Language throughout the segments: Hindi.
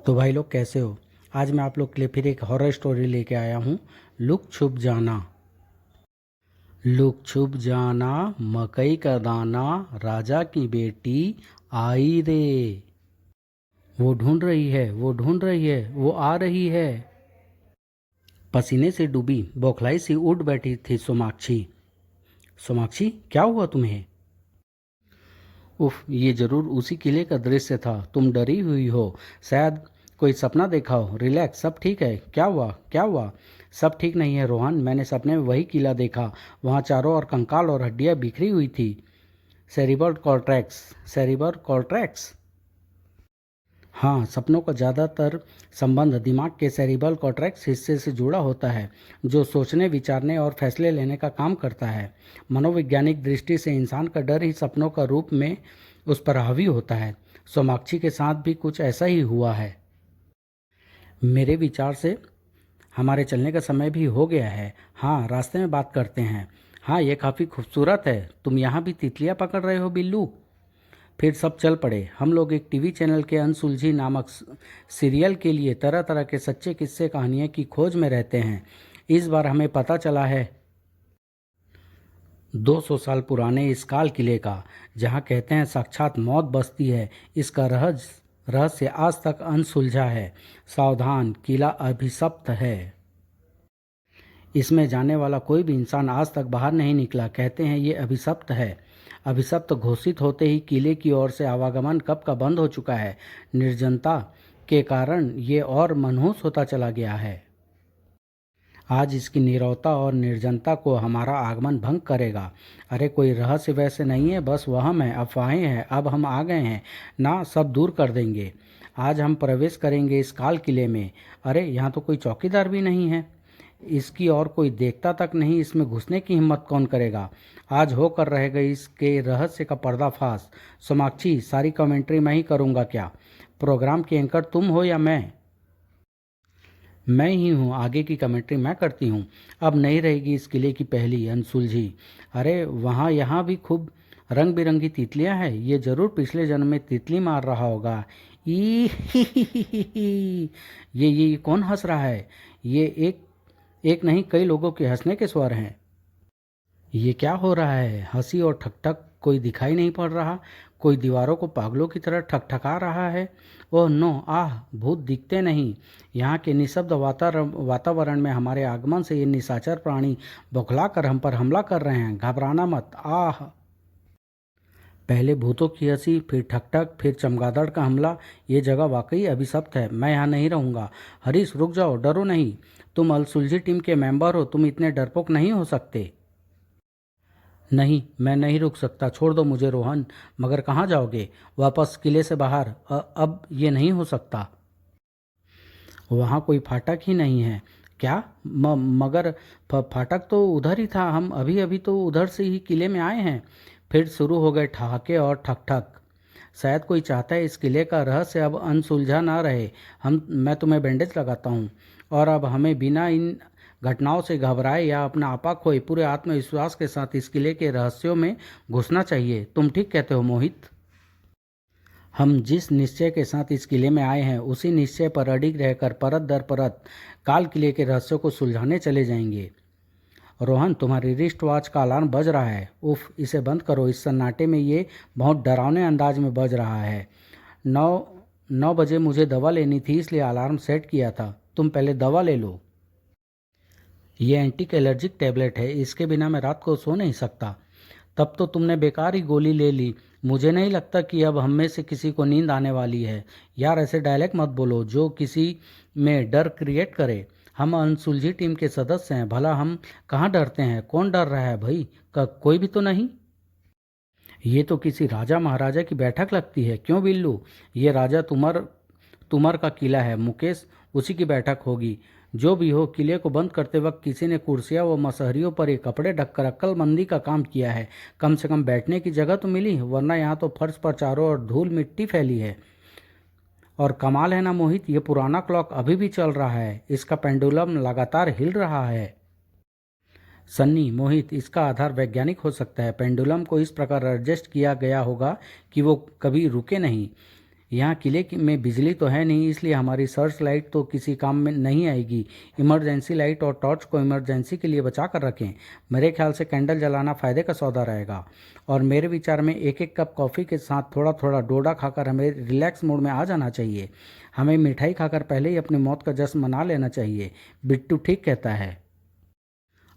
तो भाई लोग कैसे हो। आज मैं आप लोग के लिए फिर एक हॉरर स्टोरी लेके आया हूँ। लुक छुप जाना। लुक छुप जाना, मकई का दाना, राजा की बेटी आई रे। वो ढूंढ रही है, वो ढूंढ रही है, वो आ रही है। पसीने से डूबी बौखलाई सी उठ बैठी थी सोमाक्षी। सोमाक्षी, क्या हुआ तुम्हें? उफ, ये जरूर उसी किले का दृश्य था। तुम डरी हुई हो, शायद कोई सपना देखा हो। रिलैक्स, सब ठीक है। क्या हुआ, क्या हुआ? सब ठीक नहीं है रोहन, मैंने सपने में वही किला देखा। वहाँ चारों ओर कंकाल और हड्डियाँ बिखरी हुई थी। Cerebral cortex. Cerebral cortex. हाँ, सपनों का ज़्यादातर संबंध दिमाग के सेरिबल कॉर्टेक्स हिस्से से जुड़ा होता है, जो सोचने, विचारने और फैसले लेने का काम करता है। मनोवैज्ञानिक दृष्टि से इंसान का डर ही सपनों का रूप में उस पर हावी होता है। सोमाक्षी के साथ भी कुछ ऐसा ही हुआ है। मेरे विचार से हमारे चलने का समय भी हो गया है। हाँ, रास्ते में बात करते हैं। हाँ, ये काफ़ी खूबसूरत है। तुम यहाँ भी तितलियाँ पकड़ रहे हो बिल्लू? फिर सब चल पड़े। हम लोग एक टीवी चैनल के अनसुलझी नामक सीरियल के लिए तरह तरह के सच्चे किस्से कहानियों की खोज में रहते हैं। इस बार हमें पता चला है 200 साल पुराने इस काल किले का, जहाँ कहते हैं साक्षात मौत बसती है। इसका रहस्य आज तक अनसुलझा है। सावधान, किला अभिशप्त है। इसमें जाने वाला कोई भी इंसान आज तक बाहर नहीं निकला। कहते हैं ये अभिशप्त है। अभिशप्त घोषित होते ही किले की ओर से आवागमन कब का बंद हो चुका है। निर्जनता के कारण ये और मनहूस होता चला गया है। आज इसकी नीरवता और निर्जनता को हमारा आगमन भंग करेगा। अरे कोई रहस्य वैसे नहीं है, बस वहम है, अफवाहें हैं। अब हम आ गए हैं ना, सब दूर कर देंगे। आज हम प्रवेश करेंगे इस काल किले में। अरे यहाँ तो कोई चौकीदार भी नहीं है, इसकी और कोई देखता तक नहीं। इसमें घुसने की हिम्मत कौन करेगा? आज होकर रहेगा इसके रहस्य का पर्दाफाश। सोमाक्षी, सारी कमेंट्री मैं ही करूँगा क्या? प्रोग्राम की एंकर तुम हो या मैं ही हूँ। आगे की कमेंट्री मैं करती हूँ। अब नहीं रहेगी इस किले की पहली अनसुलझी। अरे वहाँ यहाँ भी खूब रंग बिरंगी तितलियाँ हैं। ये जरूर पिछले जन्म में तितली मार रहा होगा। ई ही ही। ये कौन हंस रहा है? ये एक एक नहीं, कई लोगों के हंसने के स्वर हैं। ये क्या हो रहा है? हंसी और ठकठक कोई दिखाई नहीं पड़ रहा। कोई दीवारों को पागलों की तरह ठकठका रहा है। ओह नो, आह, भूत दिखते नहीं। यहाँ के निशब्द वातावरण में हमारे आगमन से ये निशाचर प्राणी बौखला कर हम पर हमला कर रहे हैं। घबराना मत। आह, पहले भूतों की हंसी, फिर ठकठक, फिर चमगादड़ का हमला। ये जगह वाकई अभिशप्त है। मैं यहाँ नहीं रहूँगा। हरीश, रुक जाओ, डरो नहीं। तुम अलसुलझी टीम के मेंबर हो, तुम इतने डरपोक नहीं हो सकते। नहीं, मैं नहीं रुक सकता। छोड़ दो मुझे रोहन। मगर कहाँ जाओगे? वापस किले से बाहर? अब ये नहीं हो सकता। वहाँ कोई फाटक ही नहीं है क्या? मगर फाटक तो उधर ही था। हम अभी अभी तो उधर से ही किले में आए हैं। फिर शुरू हो गए ठहाके और ठक ठक। शायद कोई चाहता है इस किले का रहस्य अब अनसुलझा ना रहे। मैं तुम्हें बैंडेज लगाता हूँ। और अब हमें बिना इन घटनाओं से घबराए या अपना आपा खोए पूरे आत्मविश्वास के साथ इस किले के रहस्यों में घुसना चाहिए। तुम ठीक कहते हो मोहित। हम जिस निश्चय के साथ इस किले में आए हैं, उसी निश्चय पर अडिग रहकर परत दर परत काल किले के रहस्यों को सुलझाने चले जाएंगे। रोहन, तुम्हारी रिस्ट वॉच का अलार्म बज रहा है। उफ, इसे बंद करो। इस सन्नाटे में ये बहुत डरावने अंदाज में बज रहा है। 9 9 बजे मुझे दवा लेनी थी, इसलिए अलार्म सेट किया था। तुम पहले दवा ले लो। ये एंटी एलर्जिक टैबलेट है, इसके बिना मैं रात को सो नहीं सकता। तब तो तुमने बेकार ही गोली ले ली। मुझे नहीं लगता कि अब हम में से किसी को नींद आने वाली है। यार, ऐसे डायलॉग मत बोलो जो किसी में डर क्रिएट करे। हम अनसुलझी टीम के सदस्य हैं। भला हम कहाँ डरते हैं? कौन डर रहा है भाई? कोई भी तो नहीं। ये तो किसी राजा महाराजा की बैठक लगती है। क्यों बिल्लू? ये राजा तुमर तुमर का किला है मुकेश, उसी की बैठक होगी। जो भी हो, किले को बंद करते वक्त किसी ने कुर्सियां व मसहरियों पर ये कपड़े ढककर अक्लमंदी का काम किया है। कम से कम बैठने की जगह तो मिली, वरना यहाँ तो फर्श पर चारों ओर धूल मिट्टी फैली है। और कमाल है ना मोहित, ये पुराना क्लॉक अभी भी चल रहा है। इसका पेंडुलम लगातार हिल रहा है। सन्नी, मोहित, इसका आधार वैज्ञानिक हो सकता है। पेंडुलम को इस प्रकार एडजस्ट किया गया होगा कि वो कभी रुके नहीं। यहाँ में बिजली तो है नहीं, इसलिए हमारी सर्च लाइट तो किसी काम में नहीं आएगी। इमरजेंसी लाइट और टॉर्च को इमरजेंसी के लिए बचा कर रखें। मेरे ख्याल से कैंडल जलाना फ़ायदे का सौदा रहेगा। और मेरे विचार में एक एक कप कॉफ़ी के साथ थोड़ा थोड़ा डोडा खाकर हमें रिलैक्स मूड में आ जाना चाहिए। हमें मिठाई खाकर पहले ही अपनी मौत का जश्न मना लेना चाहिए। बिट्टू ठीक कहता है।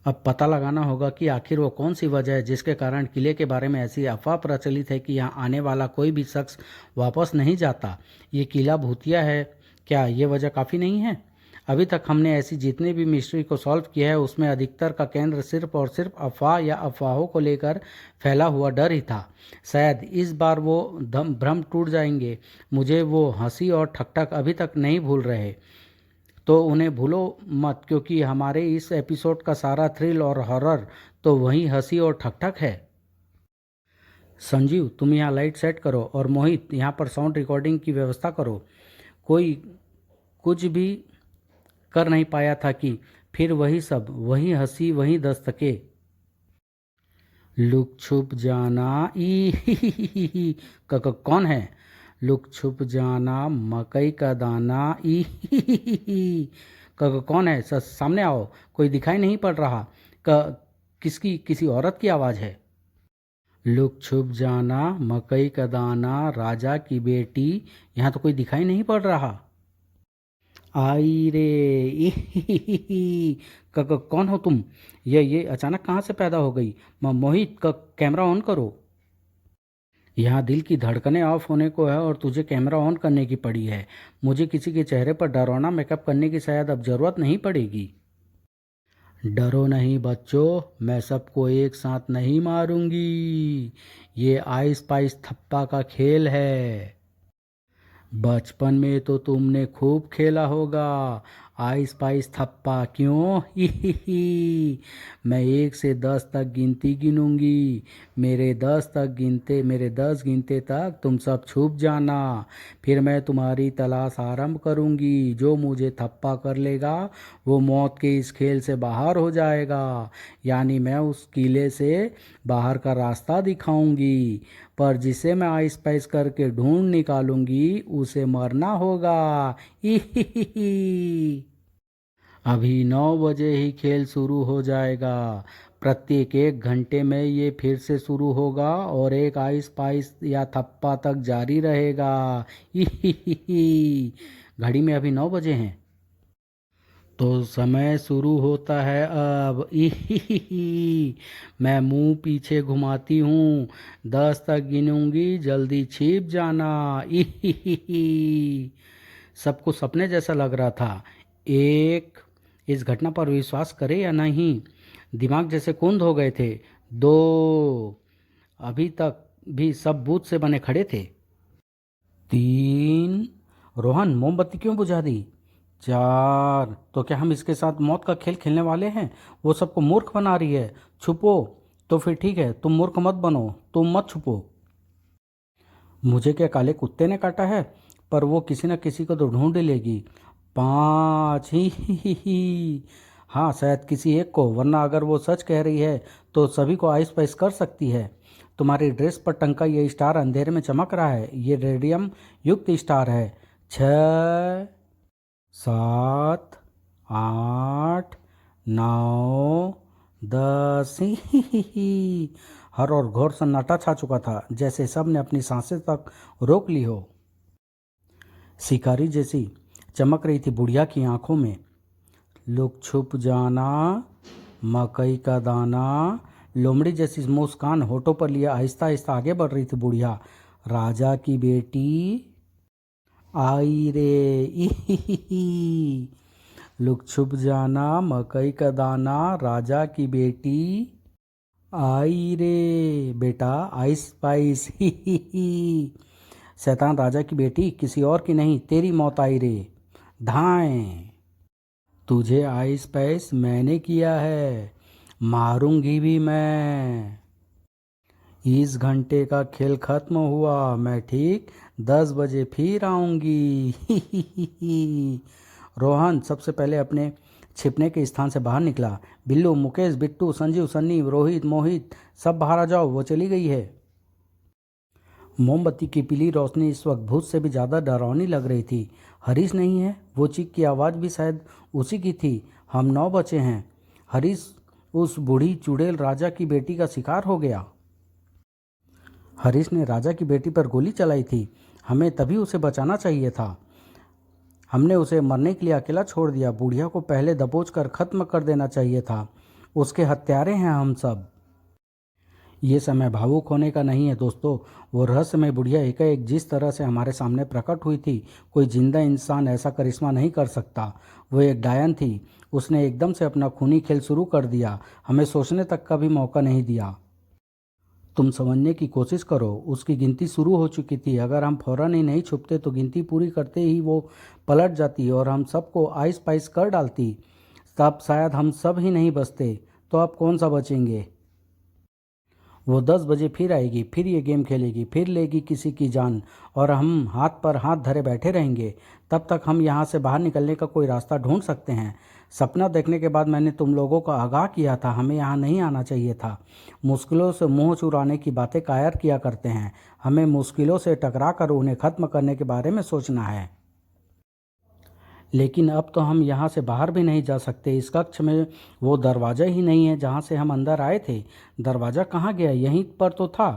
अब पता लगाना होगा कि आखिर वो कौन सी वजह है जिसके कारण किले के बारे में ऐसी अफवाह प्रचलित है कि यहाँ आने वाला कोई भी शख्स वापस नहीं जाता। ये किला भूतिया है क्या? ये वजह काफ़ी नहीं है? अभी तक हमने ऐसी जितनी भी मिस्ट्री को सॉल्व किया है उसमें अधिकतर का केंद्र सिर्फ और सिर्फ अफवाह या अफवाहों को लेकर फैला हुआ डर ही था। शायद इस बार वो भ्रम टूट जाएंगे। मुझे वो हंसी और ठकठक अभी तक नहीं भूल रहे, तो उन्हें भूलो मत, क्योंकि हमारे इस एपिसोड का सारा थ्रिल और हॉरर तो वही हंसी और ठकठक है। संजीव, तुम यहाँ लाइट सेट करो और मोहित यहाँ पर साउंड रिकॉर्डिंग की व्यवस्था करो। कोई कुछ भी कर नहीं पाया था कि फिर वही सब, वही हंसी, वही दस्तके। लुक छुप जाना ई कौन है? लुक छुप जाना मकई का दाना ई कौन है? सामने आओ, कोई दिखाई नहीं पड़ रहा। किसकी? किसी औरत की आवाज़ है। लुक छुप जाना मकई का दाना राजा की बेटी, यहाँ तो कोई दिखाई नहीं पड़ रहा। आई रे कौन हो तुम? ये अचानक कहाँ से पैदा हो गई? मोहित का कैमरा ऑन करो। यहाँ दिल की धड़कनें ऑफ होने को है और तुझे कैमरा ऑन करने की पड़ी है। मुझे किसी के चेहरे पर डरावना मेकअप करने की शायद अब ज़रूरत नहीं पड़ेगी। डरो नहीं बच्चों, मैं सबको एक साथ नहीं मारूंगी। ये आइस पाइस थप्पा का खेल है। बचपन में तो तुमने खूब खेला होगा आइस पाइस थप्पा, क्यों? ही मैं 1 से 10 तक गिनती गिनूंगी। मेरे 10 गिनते तक तुम सब छुप जाना। फिर मैं तुम्हारी तलाश आरंभ करूंगी। जो मुझे थप्पा कर लेगा वो मौत के इस खेल से बाहर हो जाएगा। यानी मैं उस किले से बाहर का रास्ता दिखाऊंगी, पर जिसे मैं आइस पाइस करके ढूंढ निकालूंगी उसे मरना होगा। अभी 9 बजे ही खेल शुरू हो जाएगा। प्रत्येक 1 घंटे में ये फिर से शुरू होगा और एक आइस पाइस या थप्पा तक जारी रहेगा। घड़ी में अभी 9 बजे हैं, तो समय शुरू होता है अब। मैं मुंह पीछे घुमाती हूँ। 10 तक गिनूंगी, जल्दी छिप जाना। सबको सपने जैसा लग रहा था। 1, इस घटना पर विश्वास करें या नहीं, दिमाग जैसे कुंद हो गए थे। 2, अभी तक भी सब बूथ से बने खड़े थे। 3, रोहन मोमबत्ती क्यों बुझा दी? 4, तो क्या हम इसके साथ मौत का खेल खेलने वाले हैं? वो सबको मूर्ख बना रही है। छुपो। तो फिर ठीक है, तुम मूर्ख मत बनो, तुम मत छुपो। मुझे क्या काले कुत्ते ने काटा है? पर वो किसी न किसी को तो ढूंढ लेगी। 5, ही हाँ, शायद किसी एक को, वरना अगर वो सच कह रही है तो सभी को आइस पाइस कर सकती है। तुम्हारी ड्रेस पर टंका ये स्टार अंधेरे में चमक रहा है। ये रेडियम युक्त स्टार है। 6, 7, 8, 9, 10 हर और घोर सन्नाटा छा चुका था, जैसे सब ने अपनी सांसें तक रोक ली हो। शिकारी जैसी चमक रही थी बुढ़िया की आंखों में। लुक छुप जाना मकई का दाना, लोमड़ी जैसी मुस्कान होठों पर लिया आहिस्ता आहिस्ता आगे बढ़ रही थी बुढ़िया। राजा की बेटी आई रे लुक छुप जाना मकई का दाना, राजा की बेटी आई रे। बेटा आइस पाइस शैतान राजा की बेटी, किसी और की नहीं, तेरी मौत आई रे। धाएं। तुझे आइस पाइस मैंने किया है, मारूंगी भी मैं। इस घंटे का खेल खत्म हुआ, मैं ठीक 10 बजे फिर आऊंगी। रोहन सबसे पहले अपने छिपने के स्थान से बाहर निकला। बिल्लू, मुकेश, बिट्टू, संजीव, सन्नी, रोहित, मोहित सब बाहर आ जाओ, वो चली गई है। मोमबत्ती की पीली रोशनी इस वक्त भूत से भी ज़्यादा डरावनी लग रही थी। हरीश नहीं है? वो चीख की आवाज़ भी शायद उसी की थी। हम 9 बचे हैं। हरीश उस बूढ़ी चुड़ैल राजा की बेटी का शिकार हो गया। हरीश ने राजा की बेटी पर गोली चलाई थी। हमें तभी उसे बचाना चाहिए था। हमने उसे मरने के लिए अकेला छोड़ दिया। बुढ़िया को पहले दबोच कर ख़त्म कर देना चाहिए था। उसके हत्यारे हैं हम सब। ये समय भावुक होने का नहीं है दोस्तों। वो रहस्यमय बुढ़िया एकाएक जिस तरह से हमारे सामने प्रकट हुई थी, कोई जिंदा इंसान ऐसा करिश्मा नहीं कर सकता। वो एक डायन थी। उसने एकदम से अपना खूनी खेल शुरू कर दिया। हमें सोचने तक का भी मौका नहीं दिया। तुम समझने की कोशिश करो। उसकी गिनती शुरू हो चुकी थी। अगर हम फौरन ही नहीं छुपते तो गिनती पूरी करते ही वो पलट जाती और हम सबको आइस पाइस कर डालती। तब शायद हम सब ही नहीं बचते। तो अब कौन सा बचेंगे? वो 10 बजे फिर आएगी, फिर ये गेम खेलेगी, फिर लेगी किसी की जान और हम हाथ पर हाथ धरे बैठे रहेंगे। तब तक हम यहाँ से बाहर निकलने का कोई रास्ता ढूंढ सकते हैं। सपना देखने के बाद मैंने तुम लोगों को आगाह किया था, हमें यहाँ नहीं आना चाहिए था। मुश्किलों से मुंह चुराने की बातें कायर किया करते हैं। हमें मुश्किलों से टकरा कर उन्हें ख़त्म करने के बारे में सोचना है। लेकिन अब तो हम यहाँ से बाहर भी नहीं जा सकते। इस कक्ष में वो दरवाज़ा ही नहीं है जहाँ से हम अंदर आए थे। दरवाज़ा कहाँ गया? यहीं पर तो था।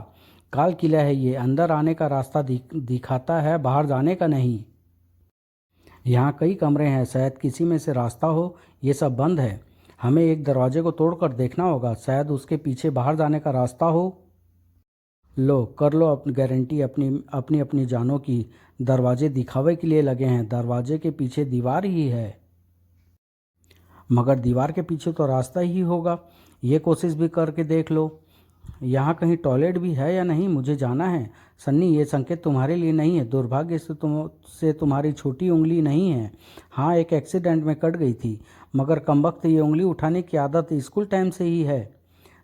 काल किला है ये। अंदर आने का रास्ता दिखाता है, बाहर जाने का नहीं। यहाँ कई कमरे हैं, शायद किसी में से रास्ता हो। ये सब बंद है। हमें एक दरवाजे को तोड़कर देखना होगा, शायद उसके पीछे बाहर जाने का रास्ता हो। लो कर लो अपनी गारंटी अपनी अपनी अपनी जानों की। दरवाजे दिखावे के लिए लगे हैं। दरवाजे के पीछे दीवार ही है। मगर दीवार के पीछे तो रास्ता ही होगा। ये कोशिश भी करके देख लो। यहाँ कहीं टॉयलेट भी है या नहीं? मुझे जाना है। सन्नी, ये संकेत तुम्हारे लिए नहीं है। दुर्भाग्य से तुम्हारी छोटी उंगली नहीं है। हाँ, एक एक्सीडेंट में कट गई थी, मगर कमबख्त ये उंगली उठाने की आदत स्कूल टाइम से ही है।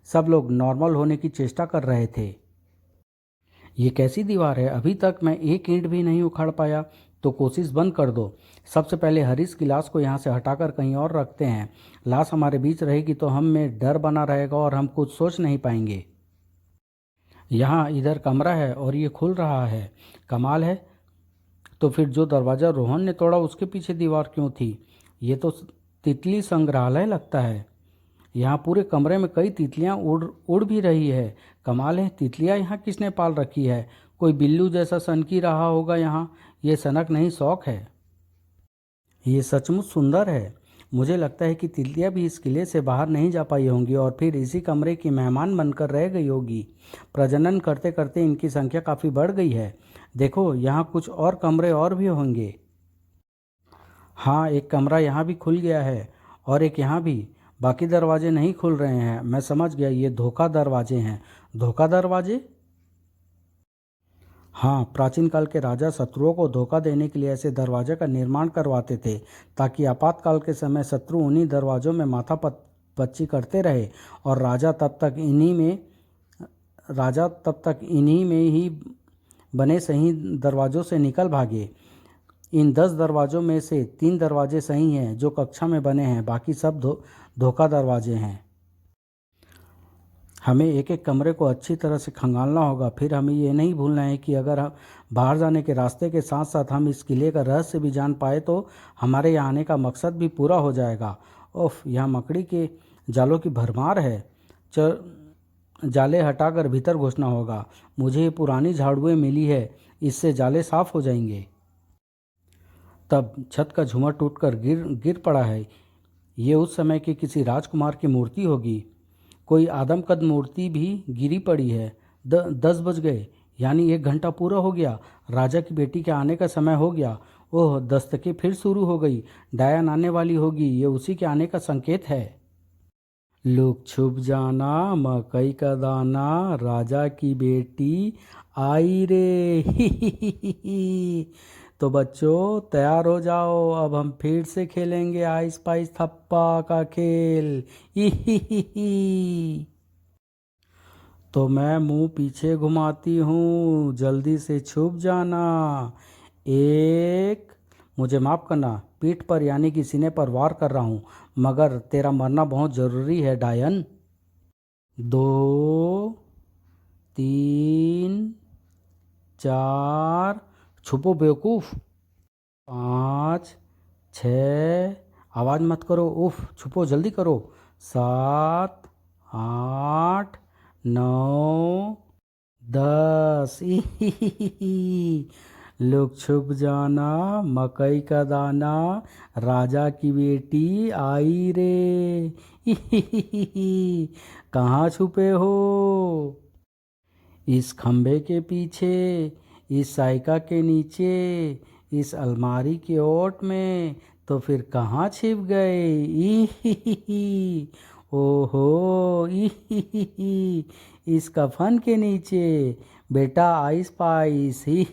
सब लोग नॉर्मल होने की चेष्टा कर रहे थे। ये कैसी दीवार है? अभी तक मैं एक ईंट भी नहीं उखाड़ पाया। तो कोशिश बंद कर दो। सबसे पहले हरीश की लाश को यहाँ से हटाकर कहीं और रखते हैं। लाश हमारे बीच रहेगी तो हम में डर बना रहेगा और हम कुछ सोच नहीं पाएंगे। यहाँ इधर कमरा है और ये खुल रहा है। कमाल है। तो फिर जो दरवाज़ा रोहन ने तोड़ा उसके पीछे दीवार क्यों थी? ये तो तितली संग्रहालय लगता है। यहाँ पूरे कमरे में कई तितलियाँ उड़ उड़ भी रही है। कमाल है, तितलियाँ यहाँ किसने पाल रखी है? कोई बिल्लू जैसा सनकी रहा होगा यहाँ। ये सनक नहीं, शौक है। ये सचमुच सुंदर है। मुझे लगता है कि तितलियाँ भी इस किले से बाहर नहीं जा पाई होंगी और फिर इसी कमरे की मेहमान बनकर रह गई होगी। प्रजनन करते करते इनकी संख्या काफ़ी बढ़ गई है। देखो, यहाँ कुछ और कमरे और भी होंगे। हाँ, एक कमरा यहाँ भी खुल गया है और एक यहाँ भी। बाकी दरवाजे नहीं खुल रहे हैं। मैं समझ गया, ये धोखा दरवाजे हैं। धोखा दरवाजे? हाँ, प्राचीन काल के राजा शत्रुओं को धोखा देने के लिए ऐसे दरवाजे का निर्माण करवाते थे, ताकि आपातकाल के समय शत्रु उन्हीं दरवाज़ों में माथा पच्ची करते रहे और राजा तब तक इन्हीं में ही बने सही दरवाज़ों से निकल भागे। इन 10 दरवाज़ों में से 3 दरवाजे सही हैं जो कक्षा में बने हैं, बाकी सब धोखा दरवाजे हैं। हमें एक एक कमरे को अच्छी तरह से खंगालना होगा। फिर हमें ये नहीं भूलना है कि अगर हम बाहर जाने के रास्ते के साथ साथ हम इस किले का रहस्य भी जान पाए तो हमारे यहाँ आने का मकसद भी पूरा हो जाएगा। ओफ, यहाँ मकड़ी के जालों की भरमार है। जाले हटाकर भीतर घुसना होगा। मुझे ये पुरानी झाड़ुएँ मिली है, इससे जाले साफ हो जाएंगे। तब छत का झूमर टूटकर गिर पड़ा है। ये उस समय के किसी राजकुमार की मूर्ति होगी। कोई आदमकद मूर्ति भी गिरी पड़ी है। 10 बज गए, यानी 1 घंटा पूरा हो गया। राजा की बेटी के आने का समय हो गया। ओह, दस्तकें फिर शुरू हो गई। डायन आने वाली होगी। ये उसी के आने का संकेत है। लुक छुप जाना, मकई का दाना, राजा की बेटी आई रे। ही ही ही ही ही। तो बच्चों तैयार हो जाओ, अब हम फिर से खेलेंगे आइस पाइस थप्पा का खेल। ही ही ही ही। तो मैं मुंह पीछे घुमाती हूँ, जल्दी से छुप जाना। एक, मुझे माफ़ करना, पीठ पर यानी कि सीने पर वार कर रहा हूँ, मगर तेरा मरना बहुत ज़रूरी है डायन। 2, 3, 4, छुपो बेवकूफ़। 5, 6, आवाज़ मत करो, उफ, छुपो जल्दी करो। 7, 8, 9, 10। लुक छुप जाना, मकई का दाना, राजा की बेटी आई रे। कहाँ छुपे हो? इस खंभे के पीछे, इस साइका के नीचे, इस अलमारी के ओट में, तो फिर कहाँ छिप गए? ई ओहो, ई इस कफन के नीचे, बेटा आइस पाइस। ही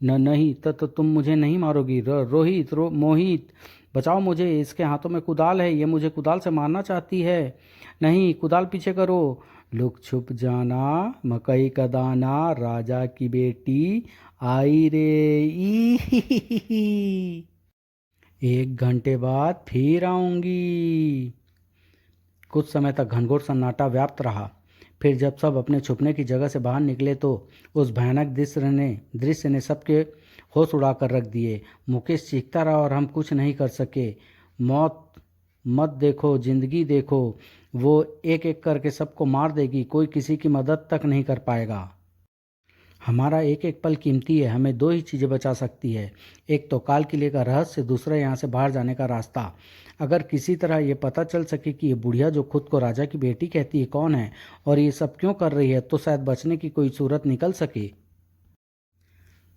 नहीं तो तुम मुझे नहीं मारोगी। रोहित मोहित, बचाओ मुझे, इसके हाथों में कुदाल है, ये मुझे कुदाल से मारना चाहती है। नहीं, कुदाल पीछे करो। लुक छुप जाना, मकई का दाना, राजा की बेटी आई रे। ई 1 घंटे बाद फिर आऊंगी। कुछ समय तक घनघोर सन्नाटा व्याप्त रहा। फिर जब सब अपने छुपने की जगह से बाहर निकले तो उस भयानक दृश्य ने सबके होश उड़ाकर रख दिए। मुकेश चीखता रहा और हम कुछ नहीं कर सके। मौत मत देखो, जिंदगी देखो, वो एक एक करके सबको मार देगी, कोई किसी की मदद तक नहीं कर पाएगा। हमारा एक एक पल कीमती है, हमें 2 ही चीज़ें बचा सकती है। एक तो काल किले का रहस्य, दूसरा यहाँ से बाहर जाने का रास्ता। अगर किसी तरह ये पता चल सके कि ये बुढ़िया जो खुद को राजा की बेटी कहती है कौन है और ये सब क्यों कर रही है, तो शायद बचने की कोई सूरत निकल सके।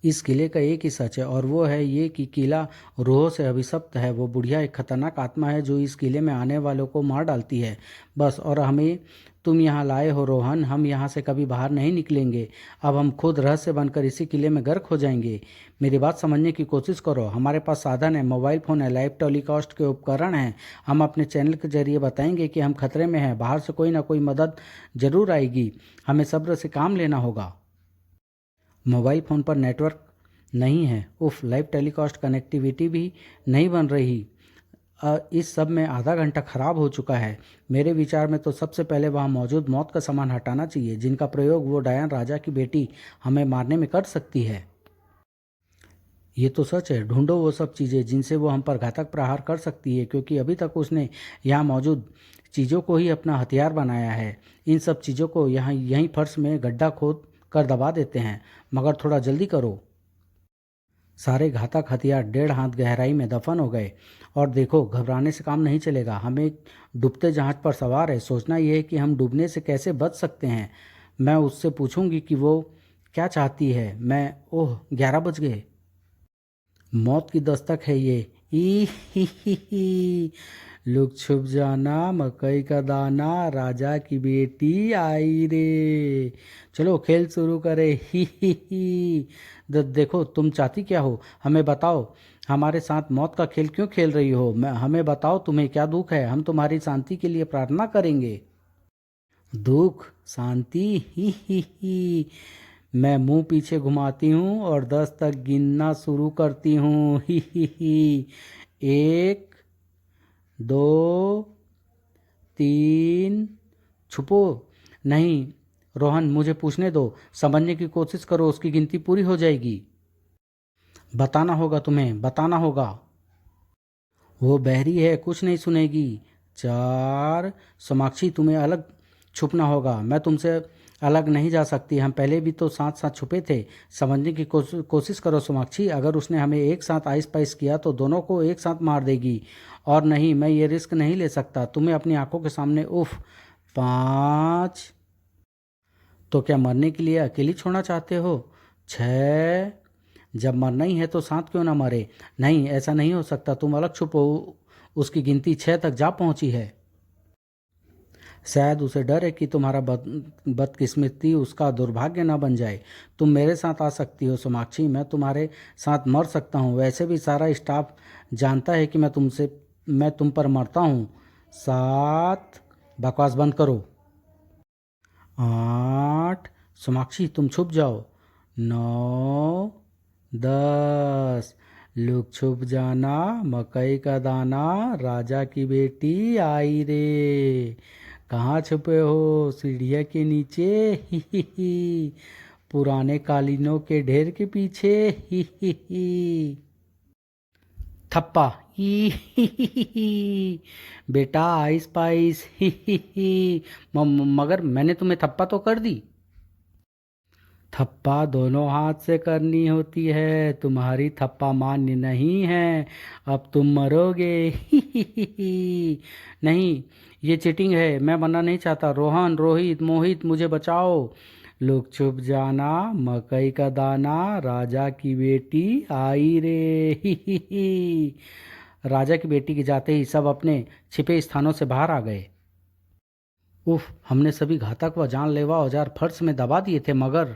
इस किले का एक ही सच है और वो है ये कि किला रूहों से अभिशप्त है। वो बुढ़िया एक खतरनाक आत्मा है जो इस किले में आने वालों को मार डालती है। बस, और हमें तुम यहाँ लाए हो रोहन, हम यहाँ से कभी बाहर नहीं निकलेंगे। अब हम खुद रहस्य बनकर इसी किले में गर्क हो जाएंगे। मेरी बात समझने की कोशिश करो। हमारे पास साधन है, मोबाइल फ़ोन है, लाइव टेलीकास्ट के उपकरण हैं। हम अपने चैनल के जरिए बताएंगे कि हम खतरे में हैं। बाहर से कोई ना कोई मदद जरूर आएगी। हमें सब्र से काम लेना होगा। मोबाइल फ़ोन पर नेटवर्क नहीं है, उफ, लाइव टेलीकास्ट कनेक्टिविटी भी नहीं बन रही। इस सब में आधा घंटा खराब हो चुका है। मेरे विचार में तो सबसे पहले वहाँ मौजूद मौत का सामान हटाना चाहिए, जिनका प्रयोग वो डायन राजा की बेटी हमें मारने में कर सकती है। ये तो सच है, ढूंढो वो सब चीज़ें जिनसे वो हम पर घातक प्रहार कर सकती है, क्योंकि अभी तक उसने यहाँ मौजूद चीज़ों को ही अपना हथियार बनाया है। इन सब चीज़ों को यहीं फर्श में गड्ढा खोद कर दबा देते हैं, मगर थोड़ा जल्दी करो। सारे घातक हथियार 1.5 हाथ गहराई में दफन हो गए। और देखो, घबराने से काम नहीं चलेगा। हम एक डूबते जहाज पर सवार है। सोचना यह है कि हम डूबने से कैसे बच सकते हैं। मैं उससे पूछूंगी कि वो क्या चाहती है। ओह, 11 बज गए। मौत की दस्तक है ये। ही लुक छुप जाना, मकई का दाना, राजा की बेटी आई रे। चलो खेल शुरू करे। ही देखो, तुम चाहती क्या हो, हमें बताओ। हमारे साथ मौत का खेल क्यों खेल रही हो? हमें बताओ, तुम्हें क्या दुख है? हम तुम्हारी शांति के लिए प्रार्थना करेंगे। दुख, शांति, ही मैं मुंह पीछे घुमाती हूँ और 10 तक गिनना शुरू करती हूँ। ही 1, 2, 3। छुपो नहीं रोहन, मुझे पूछने दो, समझने की कोशिश करो, उसकी गिनती पूरी हो जाएगी। बताना होगा, तुम्हें बताना होगा। वो बहरी है, कुछ नहीं सुनेगी। 4। सोमाक्षी, तुम्हें अलग छुपना होगा, मैं तुमसे अलग नहीं जा सकती। हम पहले भी तो साथ साथ छुपे थे। समझने की कोशिश करो सोमाक्षी। अगर उसने हमें एक साथ आइस पाइस किया तो दोनों को एक साथ मार देगी। और नहीं, मैं ये रिस्क नहीं ले सकता तुम्हें अपनी आंखों के सामने। उफ। 5। तो क्या मरने के लिए अकेली छोड़ना चाहते हो? 6। जब मरना ही है तो साथ क्यों ना मरे? नहीं, ऐसा नहीं हो सकता, तुम अलग छुपो। उसकी गिनती 6 तक जा पहुंची है। शायद उसे डर है कि तुम्हारा बदकिस्मती उसका दुर्भाग्य न बन जाए। तुम मेरे साथ आ सकती हो सोमाक्षी, मैं तुम्हारे साथ मर सकता हूँ। वैसे भी सारा स्टाफ जानता है कि मैं तुम पर मरता हूँ। 7। बकवास बंद करो। 8। सोमाक्षी, तुम छुप जाओ। 9। 10। लुक छुप जाना, मकई का दाना, राजा की बेटी आई रे। कहाँ छुपे हो? सीढ़िया के नीचे। ही पुराने कालीनों के ढेर के पीछे। ही ही ही। थप्पा। ही ही ही ही। बेटा आइस पाइस। ही ही ही। मगर मैंने तुम्हें थप्पा तो कर दी। थप्पा दोनों हाथ से करनी होती है, तुम्हारी थप्पा मान्य नहीं है, अब तुम मरोगे। ही ही ही ही। नहीं, ये चीटिंग है, मैं मरना नहीं चाहता। रोहन, रोहित, मोहित, मुझे बचाओ। लोग चुप जाना, मकई का दाना, राजा की बेटी आई रे। ही ही ही। राजा की बेटी के जाते ही सब अपने छिपे स्थानों से बाहर आ गए। उफ, हमने सभी घातक व जानलेवा औजार फर्श में दबा दिए थे, मगर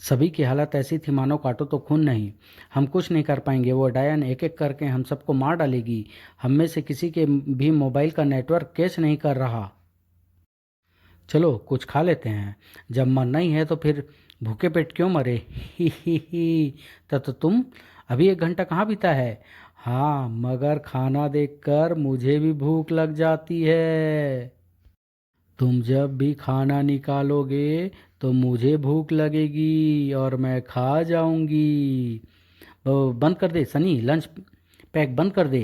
सभी की हालत ऐसी थी मानो काटो तो खून नहीं। हम कुछ नहीं कर पाएंगे, वो डायन एक एक करके हम सबको मार डालेगी। हम में से किसी के भी मोबाइल का नेटवर्क कैच नहीं कर रहा। चलो कुछ खा लेते हैं, जब मरना ही है तो फिर भूखे पेट क्यों मरे। ही। तो तुम अभी 1 घंटा कहाँ बीता है। हाँ, मगर खाना देखकर मुझे भी भूख लग जाती है। तुम जब भी खाना निकालोगे तो मुझे भूख लगेगी और मैं खा जाऊंगी। बंद कर दे सनी, लंच पैक बंद कर दे।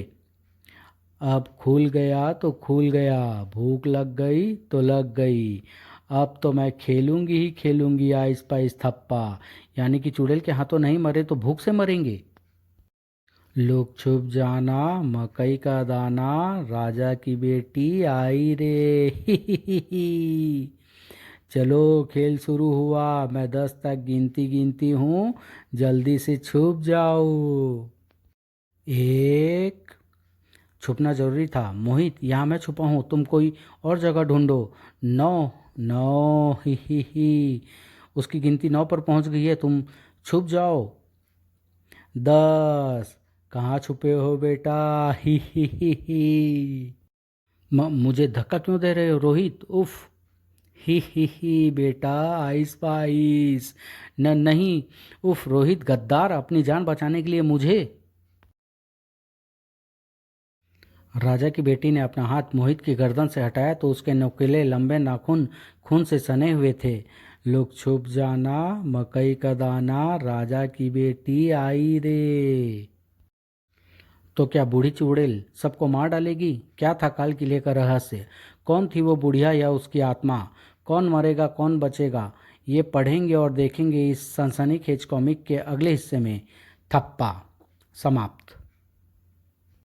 अब खुल गया तो खुल गया, भूख लग गई तो लग गई। अब तो मैं खेलूंगी ही खेलूंगी आइस पाइस थप्पा। यानी कि चुड़ैल के हाथों नहीं मरे तो भूख से मरेंगे। लोग छुप जाना, मकई का दाना, राजा की बेटी आई रे। ही ही ही ही। चलो खेल शुरू हुआ, मैं 10 तक गिनती गिनती हूँ, जल्दी से छुप जाओ। एक। छुपना जरूरी था मोहित, यहाँ मैं छुपा हूँ, तुम कोई और जगह ढूंढो। 9। 9। ही। उसकी गिनती 9 पर पहुँच गई है, तुम छुप जाओ। 10। कहाँ छुपे हो बेटा। ही। मुझे धक्का क्यों दे रहे हो रोहित, उफ। ही बेटा आइस पाइस। नहीं। उफ रोहित गद्दार, अपनी जान बचाने के लिए मुझे। राजा की बेटी ने अपना हाथ मोहित की गर्दन से हटाया तो उसके नुकीले लंबे नाखून खून से सने हुए थे। लोग छुप जाना, मकई का दाना, राजा की बेटी आई रे। तो क्या बूढ़ी चुड़ैल सबको मार डालेगी। क्या था काल किले का रहस्य। कौन थी वो बुढ़िया या उसकी आत्मा। कौन मरेगा कौन बचेगा, ये पढ़ेंगे और देखेंगे इस सनसनीखेज कॉमिक के अगले हिस्से में। थप्पा समाप्त।